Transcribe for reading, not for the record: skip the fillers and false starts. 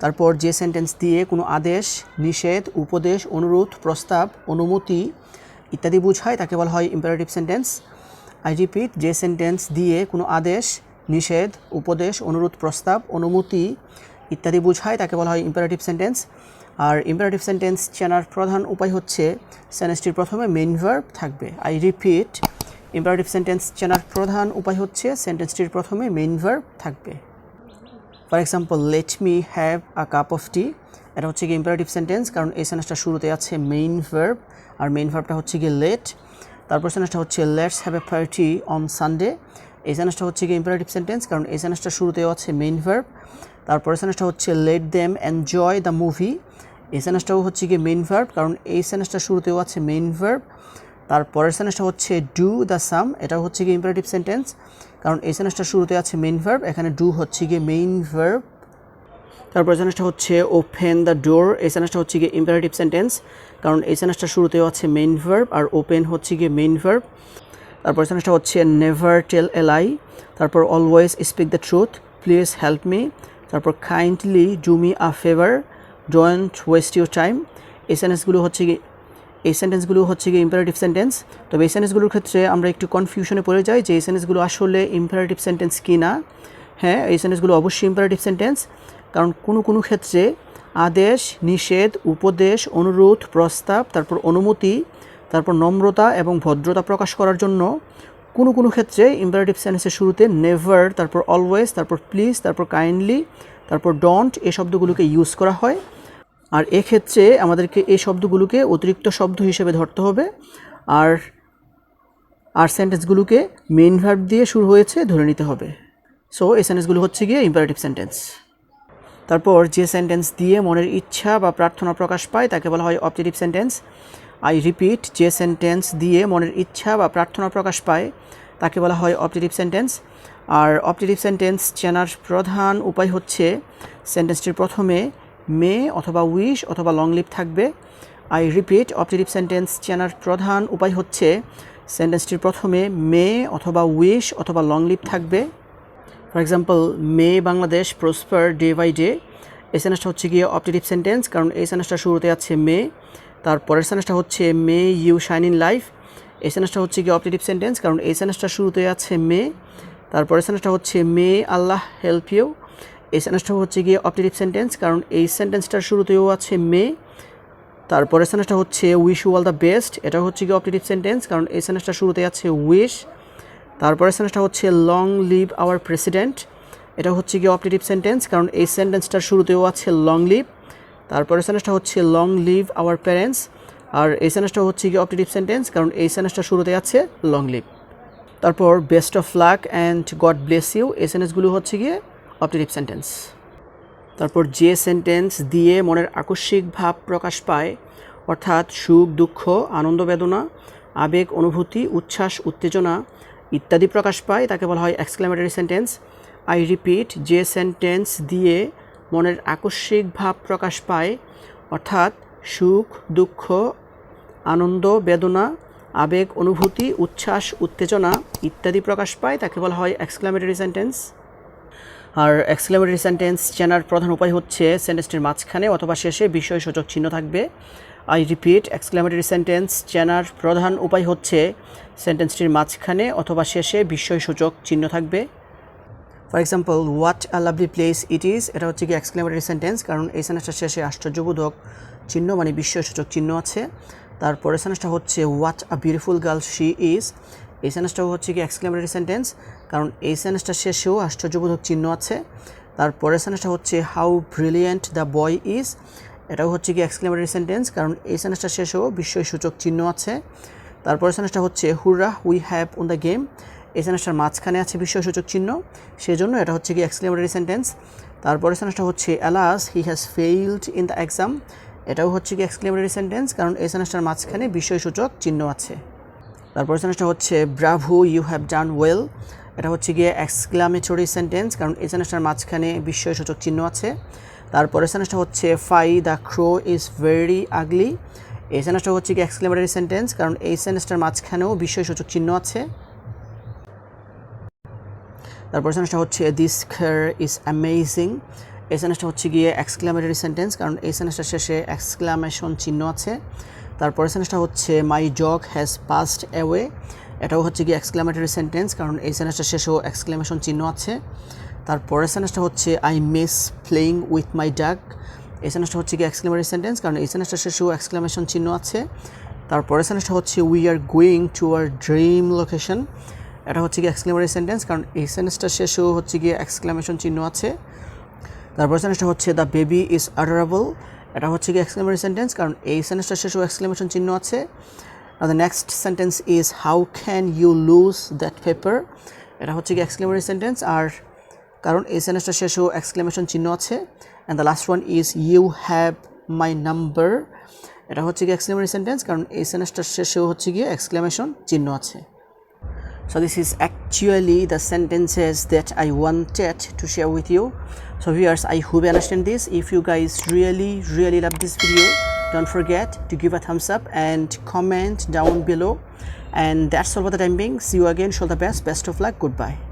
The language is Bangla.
তারপর যে সেন্টেন্স দিয়ে কোনো আদেশ, নিষেধ, উপদেশ, অনুরোধ, প্রস্তাব, অনুমতি ইত্যাদি বোঝায় তাকে বলা হয় ইম্পারেটিভ সেন্টেন্স। আই রিপিট, যে সেন্টেন্স দিয়ে কোনো আদেশ, নিষেধ, উপদেশ, অনুরোধ, প্রস্তাব, অনুমতি ইত্যাদি বোঝায় তাকে বলা হয় ইম্পারেটিভ সেন্টেন্স। আর ইম্পারেটিভ সেন্টেন্স চেনার প্রধান উপায় হচ্ছে সেন্টেন্সটির প্রথমে মেইন ভার্ব থাকবে। আই রিপিট, ইম্পারেটিভ সেন্টেন্স চেনার প্রধান উপায় হচ্ছে সেন্টেন্সটির প্রথমে মেইন ভার্ব থাকবে। For example, let me have a cup of tea, এটা হচ্ছে গিয়ে ইম্পারেটিভ সেন্টেন্স, কারণ এই সেন্টেন্সটা শুরুতে আছে মেইন ভার্ব, আর মেইন ভার্বটা হচ্ছে গিয়ে লেট। তারপর সেন্টেন্সটা হচ্ছে let's have a party on Sunday, এই সেন্টেন্সটা হচ্ছে গিয়ে ইম্পারেটিভ সেন্টেন্স, কারণ এই সেন্টেন্সটা শুরুতেও আছে মেইন ভার্ব। তারপরে সেন্টেন্সটা হচ্ছে let them enjoy the movie, এই সেন্টেন্সটাও হচ্ছে গিয়ে মেইন ভার্ব, কারণ এই সেন্টেন্সটা শুরুতেও আছে মেইন ভার্ব। তারপরের সেন্টেন্সটা হচ্ছে ডু দ্য সাম, এটাও হচ্ছে গিয়ে ইম্পারেটিভ সেন্টেন্স, কারণ এই সেন্টেন্সটা শুরুতে আছে মেইন ভার্ব, এখানে ডু হচ্ছে গিয়ে মেইন ভার্ব। তারপর সেন্টেন্সটা হচ্ছে ওপেন দ্য ডোর, এই সেন্টেন্সটা হচ্ছে গিয়ে ইম্পারেটিভ সেন্টেন্স, কারণ এই সেন্টেন্সটা শুরুতেও আছে মেইন ভার্ব, আর ওপেন হচ্ছে গিয়ে মেইন ভার্ব। তারপর সেন্টেন্সটা হচ্ছে নেভার টেল এ লাই, তারপর always speak the truth, please help me, তারপর kindly do me a favour, don't waste your time, এই সেন্টেন্সগুলো হচ্ছে গিয়ে ইম্পারেটিভ সেন্টেন্স। তবে এই সেন্টেন্সগুলোর ক্ষেত্রে আমরা একটু কনফিউশনে পড়ে যাই যে এই সেন্টেন্সগুলো আসলে ইম্পারেটিভ সেন্টেন্স কি না। হ্যাঁ, এই সেন্টেন্সগুলো অবশ্যই ইম্পারেটিভ সেন্টেন্স, কারণ কোনো ক্ষেত্রে আদেশ, নিষেধ, উপদেশ, অনুরোধ, প্রস্তাব, তারপর অনুমতি, তারপর নম্রতা এবং ভদ্রতা প্রকাশ করার জন্য কোনো ক্ষেত্রে ইম্পারেটিভ সেন্টেন্সের শুরুতে নেভার, তারপর অলওয়েজ, তারপর প্লিজ, তারপর কাইন্ডলি, তারপর ডোন্ট এই শব্দগুলোকে ইউজ করা হয়। আর এক্ষেত্রে আমাদেরকে এই শব্দগুলোকে অতিরিক্ত শব্দ হিসেবে ধরতে হবে, আর সেন্টেন্সগুলোকে মেইন ভার্ব দিয়ে শুরু হয়েছে ধরে নিতে হবে। সো এই সেন্টেন্সগুলো হচ্ছে গিয়ে ইম্পারেটিভ সেন্টেন্স। তারপর যে সেন্টেন্স দিয়ে মনের ইচ্ছা বা প্রার্থনা প্রকাশ পায় তাকে বলা হয় অবজেক্টিভ সেন্টেন্স। আই রিপিট, যে সেন্টেন্স দিয়ে মনের ইচ্ছা বা প্রার্থনা প্রকাশ পায় তাকে বলা হয় অবজেক্টিভ সেন্টেন্স। আর অবজেক্টিভ সেন্টেন্স চেনার প্রধান উপায় হচ্ছে সেন্টেন্সটির প্রথমে মে অথবা উইশ অথবা লং লিভ থাকবে। আই রিপিট, অবজেক্টিভ সেন্টেন্স চেনার প্রধান উপায় হচ্ছে সেন্টেন্সটির প্রথমে মে অথবা উইশ অথবা লং লিভ থাকবে। For example, may Bangladesh prosper day by day, এই সেন্টেন্সটা হচ্ছে গিয়ে অবজেক্টিভ সেন্টেন্স, কারণ এই সেন্টেন্সটা শুরুতে আছে মে। তারপরের সেন্টেন্সটা হচ্ছে may you shine in life, এই সেন্টেন্সটা হচ্ছে গিয়ে অবজেক্টিভ সেন্টেন্স, কারণ এই সেন্টেন্সটা শুরুতে আছে মে। তারপরের সেন্টেন্সটা হচ্ছে মে আল্লাহ হেল্প ইউ, এই সেন্টেন্সটা হচ্ছে গিয়ে অবজেক্টিভ সেন্টেন্স, কারণ এই সেন্টেন্সটার শুরুতেও আছে মে। তারপরের সেন্টেন্সটা হচ্ছে wish you all the best, এটা হচ্ছে গিয়ে অবজেক্টিভ সেন্টেন্স, কারণ এই সেন্টেন্সটা শুরুতে আছে উইশ। তারপরের সেন্টেন্সটা হচ্ছে লং লিভ আওয়ার প্রেসিডেন্ট, এটা হচ্ছে গিয়ে অবজেক্টিভ সেন্টেন্স, কারণ এই সেন্টেন্সটার শুরুতেও আছে লং লিভ। তারপরের সেন্টেন্সটা হচ্ছে লং লিভ আওয়ার প্যারেন্টস, আর এই সেন্টেন্সটা হচ্ছে গিয়ে অবজেক্টিভ সেন্টেন্স, কারণ এই সেন্টেন্সটার শুরুতে আছে লং লিভ। তারপর best of luck and God bless you, এই সেন্টেন্সগুলো হচ্ছে গিয়ে অবজেক্টিভ সেন্টেন্স। তারপর যে সেন্টেন্স দিয়ে মনের আকস্মিক ভাব প্রকাশ পায়, অর্থাৎ সুখ, দুঃখ, আনন্দ, বেদনা, আবেগ, অনুভূতি, উচ্ছ্বাস, উত্তেজনা ইত্যাদি প্রকাশ পায় তাকে বলা হয় এক্সক্লেমেটরি সেন্টেন্স। আই রিপিট, যে সেন্টেন্স দিয়ে মনের আকস্মিক ভাব প্রকাশ পায়, অর্থাৎ সুখ, দুঃখ, আনন্দ, বেদনা, আবেগ, অনুভূতি, উচ্ছ্বাস, উত্তেজনা ইত্যাদি প্রকাশ পায় তাকে বলা হয় এক্সক্লেমেটরি সেন্টেন্স। আর এক্সক্লেমেটরি সেন্টেন্স চেনার প্রধান উপায় হচ্ছে সেন্টেন্সটির মাঝখানে অথবা শেষে বিস্ময়সূচক চিহ্ন থাকবে। আই রিপিট, এক্সক্লেমেটরি সেন্টেন্স চেনার প্রধান উপায় হচ্ছে সেন্টেন্সটির মাঝখানে অথবা শেষে বিস্ময়সূচক চিহ্ন থাকবে। For example, what a lovely place it is, এটা হচ্ছে কি এক্সক্লেমেটরি সেন্টেন্স, কারণ এই সেন্টেন্সটার শেষে আশ্চর্যবোধক চিহ্ন মানে বিস্ময়সূচক চিহ্ন আছে। তারপরে সেন্টেন্সটা হচ্ছে what a beautiful girl she is, এই সেন্টেন্সটাও হচ্ছে কি এক্সক্লেমেটরি সেন্টেন্স, কারণ এই সেন্টেন্সটার শেষেও আশ্চর্যবোধক চিহ্ন আছে। তারপরে সেন্টেন্সটা হচ্ছে how brilliant the boy is, এটাও হচ্ছে কি এক্সক্লেমেটরি সেন্টেন্স, কারণ এই সেন্টেন্সটার শেষেও বিস্ময়সূচক চিহ্ন আছে। তারপরে সেন্টেন্সটা হচ্ছে হুররা we have won the game, এই সেন্টেন্সটার মাঝখানে আছে বিস্ময়সূচক চিহ্ন, সেজন্য এটা হচ্ছে কি এক্সক্লেমেটরি সেন্টেন্স। তারপরে সেন্টেন্সটা হচ্ছে alas he has failed in the exam, এটাও হচ্ছে কি এক্সক্লেমেটরি সেন্টেন্স, কারণ এই সেন্টেন্সটার মাঝখানে বিস্ময়সূচক চিহ্ন আছে। তারপরে সেন্টেন্সটা হচ্ছে bravo you have done well, এটা হচ্ছে গিয়ে এক্সক্লামেটরি সেন্টেন্স, কারণ এই সেন্টেন্সটার মাঝখানে বিস্ময়সূচক চিহ্ন আছে। তারপরে সেন্টেন্সটা হচ্ছে fie the crow is very ugly, এই সেন্টেন্সটা হচ্ছে কি এক্সক্লেমেটরি সেন্টেন্স, কারণ এই সেন্টেন্সটার মাঝখানেও বিস্ময়সূচক চিহ্ন আছে। তারপরে সেন্টেন্সটা হচ্ছে দিস কার ইজ অ্যামেজিং, এই সেন্টেন্সটা হচ্ছে গিয়ে এক্সক্লামেটরি সেন্টেন্স, কারণ এই সেন্টেন্সটার শেষে এক্সক্লামেশন চিহ্ন আছে। তারপরের সেন্টেন্সটা হচ্ছে মাই ডগ হ্যাজ পাসড অ্যাওয়ে, এটাও হচ্ছে গিয়ে এক্সক্লামেটরি সেন্টেন্স, কারণ এই সেন্টেন্সটার শেষেও এক্সক্লামেশন চিহ্ন আছে। তারপরের সেন্টেন্সটা হচ্ছে I miss playing with my dog, এই সেন্টেন্সটা হচ্ছে গিয়ে এক্সক্লামেটরি সেন্টেন্স, কারণ এই সেন্টেন্সটার শেষেও এক্সক্লামেশন চিহ্ন আছে। তারপরের সেন্টেন্সটা হচ্ছে we are going to our dream location, এটা হচ্ছে গিয়ে এক্সক্লামেটরি সেন্টেন্স, কারণ এই সেন্টেন্সটার শেষেও হচ্ছে গিয়ে এক্সক্লামেশন চিহ্ন আছে। তারপর সেন্টেন্সটা হচ্ছে দ্য বেবি ইজ অ্যাডোরেবল, এটা হচ্ছে গিয়ে এক্সক্লামেটরি সেন্টেন্স, কারণ এই সেন্টেন্সটার শেষেও এক্সক্লামেশন চিহ্ন আছে। The next sentence is how can you lose that paper, এটা হচ্ছে গিয়ে এক্সক্লামেটরি সেন্টেন্স, আর কারণ এই সেন্টেন্সটার শেষেও এক্সক্লামেশন চিহ্ন আছে। And the last one is you have my number, এটা হচ্ছে গিয়ে এক্সক্লামেটরি সেন্টেন্স, কারণ এই সেন্টেন্সটার শেষেও হচ্ছে গিয়ে এক্সক্লামেশন চিহ্ন আছে। So this is actually the sentences that I wanted to share with you. So viewers, I hope you understand this. If you guys really love this video, don't forget to give a thumbs up and comment down below. And that's all for the time being. See you again. Show the best of luck. Goodbye.